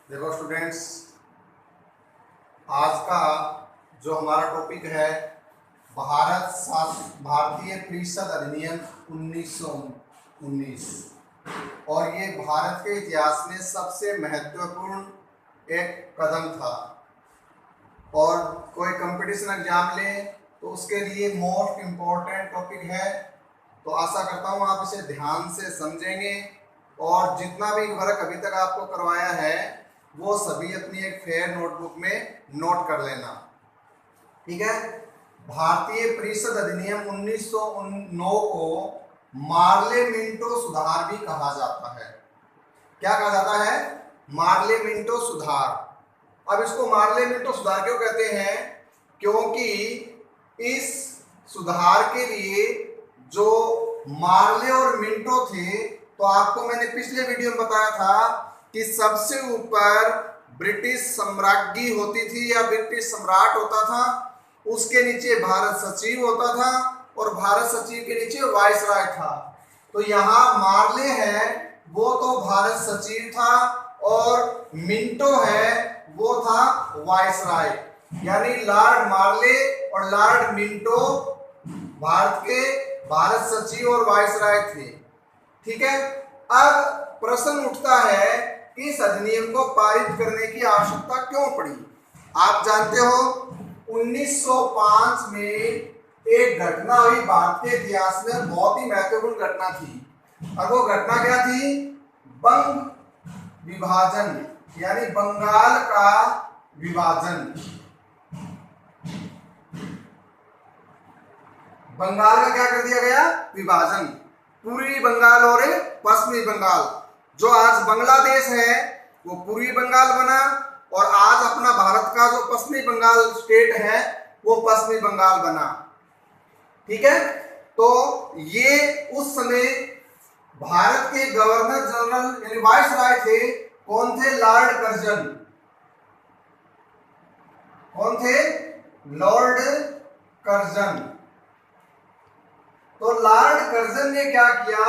देखो स्टूडेंट्स, आज का जो हमारा टॉपिक है भारतीय परिषद अधिनियम 1919 और ये भारत के इतिहास में सबसे महत्वपूर्ण एक कदम था। और कोई कंपटीशन एग्जाम ले तो उसके लिए मोस्ट इम्पोर्टेंट टॉपिक है। तो आशा करता हूँ आप इसे ध्यान से समझेंगे और जितना भी वर्क अभी तक आपको करवाया है वो सभी अपनी एक फेयर नोटबुक में नोट कर लेना, ठीक है। भारतीय परिषद अधिनियम 1909 को मार्ले मिंटो सुधार भी कहा जाता है। क्या कहा जाता है? मार्ले मिंटो सुधार। अब इसको मार्ले मिंटो सुधार क्यों कहते हैं? क्योंकि इस सुधार के लिए जो मार्ले और मिंटो थे, तो आपको मैंने पिछले वीडियो में बताया था कि सबसे ऊपर ब्रिटिश सम्राज्ञी होती थी या ब्रिटिश सम्राट होता था, उसके नीचे भारत सचिव होता था और भारत सचिव के नीचे वायसराय था। तो यहाँ मार्ले है वो तो भारत सचिव था और मिंटो है वो था वायसराय। यानी लॉर्ड मार्ले और लॉर्ड मिंटो भारत सचिव और वायसराय थे, ठीक है। अब प्रश्न उठता है कि इस अधिनियम को पारित करने की आवश्यकता क्यों पड़ी? आप जानते हो 1905 में एक घटना हुई भारत के इतिहास में, बहुत ही महत्वपूर्ण घटना थी। और वो घटना क्या थी? बंग विभाजन, यानी बंगाल का विभाजन। बंगाल का क्या कर दिया गया? विभाजन। पूर्वी बंगाल और पश्चिमी बंगाल, जो आज बांग्लादेश है वो पूर्वी बंगाल बना और आज अपना भारत का जो पश्चिमी बंगाल स्टेट है वो पश्चिमी बंगाल बना, ठीक है। तो ये उस समय भारत के गवर्नर जनरल यानी वायसराय थे। कौन थे? Lord Curzon. कौन थे? Lord Curzon. तो लॉर्ड कर्जन ने क्या किया?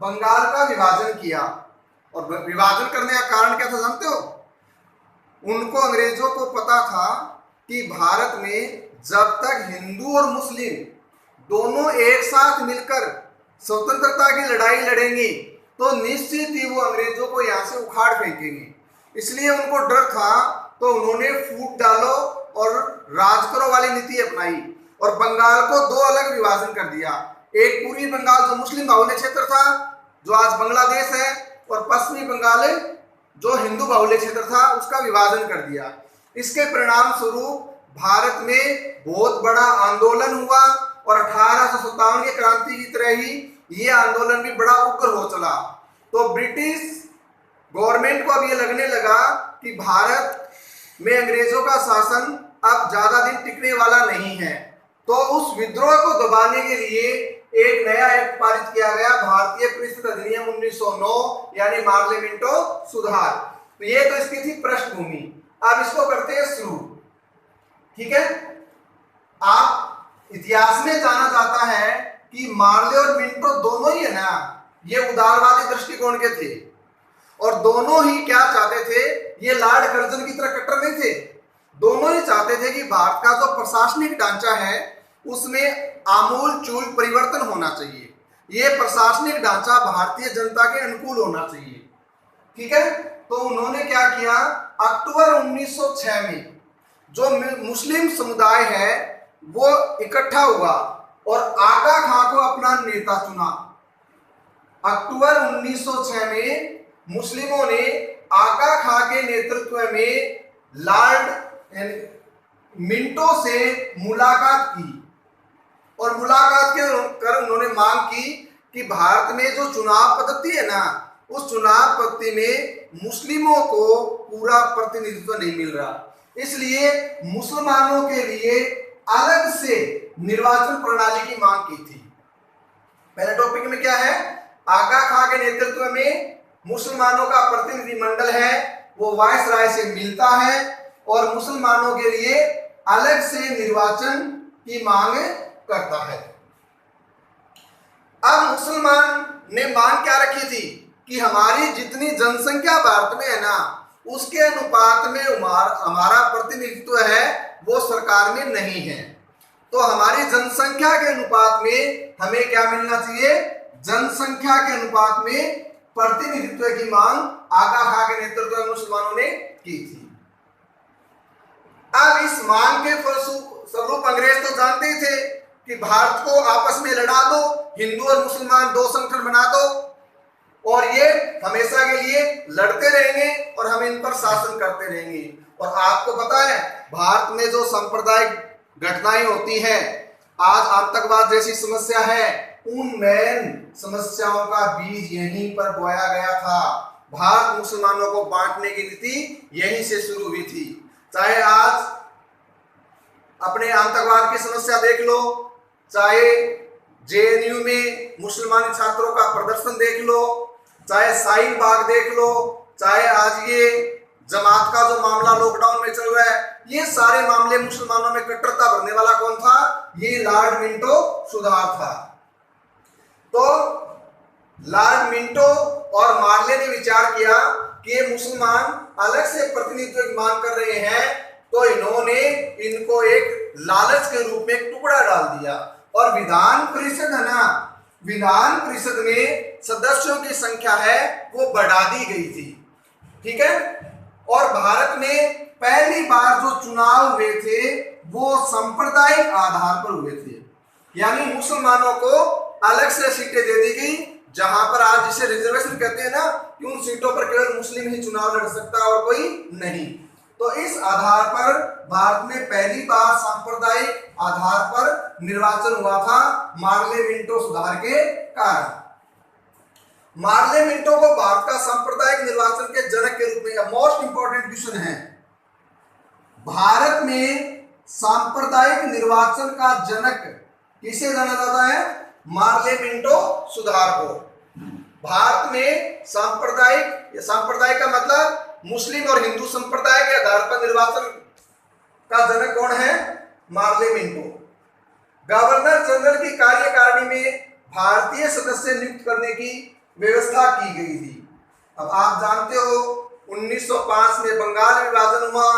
बंगाल का विभाजन किया। और विभाजन करने का कारण क्या था जानते हो? उनको, अंग्रेजों को पता था कि भारत में जब तक हिंदू और मुस्लिम दोनों एक साथ मिलकर स्वतंत्रता की लड़ाई लड़ेंगे तो निश्चित ही वो अंग्रेजों को यहाँ से उखाड़ फेंकेंगे। इसलिए उनको डर था, तो उन्होंने फूट डालो और राज करो वाली नीति अपनाई और बंगाल को दो अलग विभाजन कर दिया। एक पूर्वी बंगाल जो मुस्लिम बाहुल्य क्षेत्र था, जो आज बांग्लादेश है, और पश्चिमी बंगाल जो हिंदू बाहुल्य क्षेत्र था, उसका विभाजन कर दिया। इसके परिणाम स्वरूप भारत में बहुत बड़ा आंदोलन हुआ और 1857 की क्रांति की तरह ही ये आंदोलन भी बड़ा उग्र हो चला। तो ब्रिटिश गवर्नमेंट को अब ये लगने लगा कि भारत में अंग्रेजों का शासन अब ज्यादा दिन टिकने वाला नहीं है। तो उस विद्रोह को दबाने के लिए एक नया एक्ट पारित किया गया, भारतीय परिषद अधिनियम 1909 यानी मार्ले मिंटो सुधार। तो ये तो इसकी थी पृष्ठभूमि। अब इसको करते हैं शुरू, ठीक है। आप इतिहास में जाना जाता है कि मार्ले और मिंटो दोनों ही है ना, ये उदारवादी दृष्टिकोण के थे और दोनों ही क्या चाहते थे? ये लॉर्ड कर्जन की तरह कट्टर नहीं थे। दोनों ही चाहते थे कि भारत का जो प्रशासनिक ढांचा है उसमें आमूल चूल परिवर्तन होना चाहिए। ये प्रशासनिक ढांचा भारतीय जनता के अनुकूल होना चाहिए, ठीक है। तो उन्होंने क्या किया? अक्टूबर 1906 में जो मुस्लिम समुदाय है वो इकट्ठा हुआ और आगा खां को अपना नेता चुना। अक्टूबर 1906 में मुस्लिमों ने आगा खां के नेतृत्व में लॉर्ड मिंटो से मुलाकात की और मुलाकात के कर उन्होंने मांग की कि भारत में जो चुनाव पद्धति है ना, उस चुनाव पद्धति में मुस्लिमों को पूरा प्रतिनिधित्व नहीं मिल रहा, इसलिए मुसलमानों के लिए अलग से निर्वाचन प्रणाली की मांग की थी। पहले टॉपिक में क्या है? आगा खां के नेतृत्व में मुसलमानों का प्रतिनिधि मंडल है वो वायसराय से मिलता है और मुसलमानों के लिए अलग से निर्वाचन की मांग करता है। अब मुसलमान ने मांग क्या रखी थी कि हमारी जितनी जनसंख्या भारत में है ना, उसके अनुपात में हमारा प्रतिनिधित्व है वो सरकार में नहीं है। तो हमारी जनसंख्या के अनुपात में हमें क्या मिलना चाहिए? जनसंख्या के अनुपात में प्रतिनिधित्व की मांग आगा खां के नेतृत्व में मुसलमानों ने की थी। अब इस मांग के फलस्वरूप अंग्रेज तो जानते ही थे कि भारत को आपस में लड़ा दो, हिंदू और मुसलमान दो संगठन बना दो और ये हमेशा के लिए लड़ते रहेंगे और हम इन पर शासन करते रहेंगे। और आपको पता है भारत में जो सांप्रदायिक घटनाएं होती हैं, आज आतंकवाद जैसी समस्या है, उन मेन समस्याओं का बीज यहीं पर बोया गया था। भारत मुसलमानों को बांटने की नीति यहीं से शुरू हुई थी। चाहे आज अपने आतंकवाद की समस्या देख लो, चाहे जेएनयू में मुसलमानी छात्रों का प्रदर्शन देख लो, चाहे शाहीन बाग देख लो, चाहे आज ये जमात का जो मामला लॉकडाउन में चल रहा है, ये सारे मामले मुसलमानों में कट्टरता भरने वाला कौन था? ये लॉर्ड मिंटो सुधार था। तो लॉर्ड मिंटो और मार्ले ने विचार किया कि मुसलमान अलग से प्रतिनिधित्व की मांग कर रहे हैं, तो इन्होंने इनको एक लालच के रूप में एक टुकड़ा डाल दिया और विधान परिषद है ना, विधान परिषद में सदस्यों की संख्या है वो बढ़ा दी गई थी। ठीक है। और भारत में पहली बार जो चुनाव हुए थे वो सांप्रदायिक आधार पर हुए थे, यानी मुसलमानों को अलग से सीटें दे दी गई, जहां पर आज जिसे रिजर्वेशन कहते हैं ना, कि उन सीटों पर केवल मुस्लिम ही चुनाव लड़ सकता है और कोई नहीं। तो इस आधार पर भारत में पहली बार सांप्रदायिक आधार पर निर्वाचन हुआ था मार्ले मिंटो सुधार के कारण। मार्ले मिंटो को भारत का सांप्रदायिक निर्वाचन के जनक के रूप में, मोस्ट इंपॉर्टेंट क्वेश्चन है, भारत में सांप्रदायिक निर्वाचन का जनक किसे जाना जाता है? मार्ले मिंटो सुधार को। भारत में सांप्रदायिक का मतलब मुस्लिम और हिंदू संप्रदाय के आधार पर निर्वाचन का जनक कौन है? Morley Minto. गवर्नर जनरल की कार्यकारिणी में भारतीय सदस्य नियुक्त करने की व्यवस्था की गई थी। अब आप जानते हो 1905 में बंगाल विभाजन हुआ,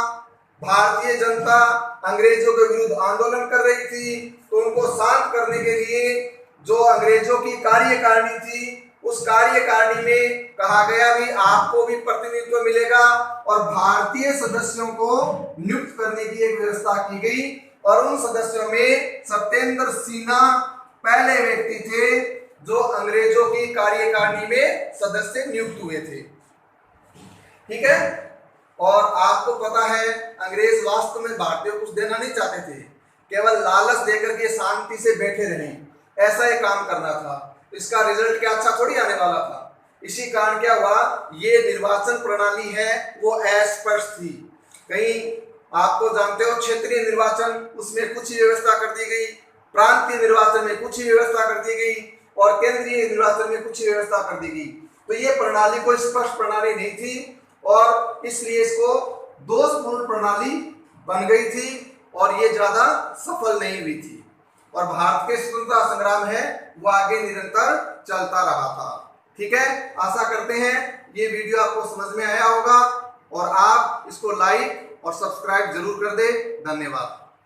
भारतीय जनता अंग्रेजों के विरुद्ध आंदोलन कर रही थी, तो उनको शांत करने के लिए जो अंग्रेजों की कार्यकारिणी थी, उस कार्यकारिणी में कहा गया भी आपको भी प्रतिनिधित्व मिलेगा और भारतीय सदस्यों को नियुक्त करने की एक व्यवस्था की गई। और उन सदस्यों में सत्येंद्र सिन्हा पहले व्यक्ति थे जो अंग्रेजों की कार्यकारिणी में सदस्य नियुक्त हुए थे। ठीक है। और आपको पता है अंग्रेज वास्तव में भारतीयों को कुछ देना नहीं चाहते थे, केवल लालच देकर के शांति से बैठे रहें, ऐसा ही काम करना था। इसका रिजल्ट क्या अच्छा थोड़ी आने वाला था। इसी कारण क्या हुआ, ये निर्वाचन प्रणाली है वो अस्पष्ट थी। कहीं आपको जानते हो क्षेत्रीय निर्वाचन, उसमें कुछ ही व्यवस्था कर दी गई, प्रांतीय निर्वाचन में कुछ ही व्यवस्था कर दी गई और केंद्रीय निर्वाचन में कुछ ही व्यवस्था कर दी गई। तो ये प्रणाली कोई स्पष्ट प्रणाली नहीं थी और इसलिए इसको दोषपूर्ण प्रणाली बन गई थी और ये ज्यादा सफल नहीं हुई थी। और भारत के स्वतंत्रता संग्राम है वो आगे निरंतर चलता रहा था। ठीक है। आशा करते हैं ये वीडियो आपको समझ में आया होगा और आप इसको लाइक और सब्सक्राइब जरूर कर दे। धन्यवाद।